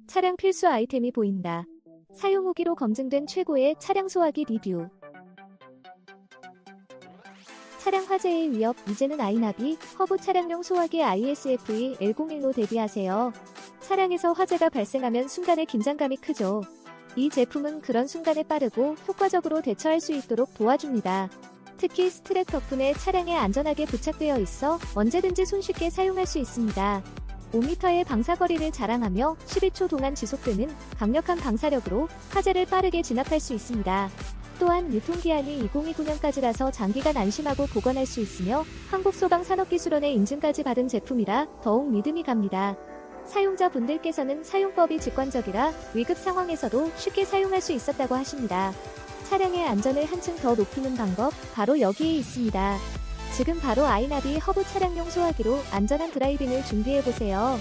차량 필수 아이템이 보인다. 사용 후기로 검증된 최고의 차량 소화기 리뷰. 차량 화재의 위협, 이제는 아이나비, 허브 차량용 소화기 ISFE L01로 대비하세요. 차량에서 화재가 발생하면 순간의 긴장감이 크죠. 이 제품은 그런 순간에 빠르고 효과적으로 대처할 수 있도록 도와줍니다. 특히 스트랩 덕분에 차량에 안전하게 부착되어 있어 언제든지 손쉽게 사용할 수 있습니다. 5m의 방사거리를 자랑하며 11초 동안 지속되는 강력한 방사력으로 화재를 빠르게 진압할 수 있습니다. 또한 유통기한이 2029년까지라서 장기간 안심하고 보관할 수 있으며 한국소방산업기술원의 인증까지 받은 제품이라 더욱 믿음이 갑니다. 사용자분들께서는 사용법이 직관적이라 위급 상황에서도 쉽게 사용할 수 있었다고 하십니다. 차량의 안전을 한층 더 높이는 방법, 바로 여기에 있습니다. 지금 바로 아이나비 허브 차량용 소화기로 안전한 드라이빙을 준비해보세요.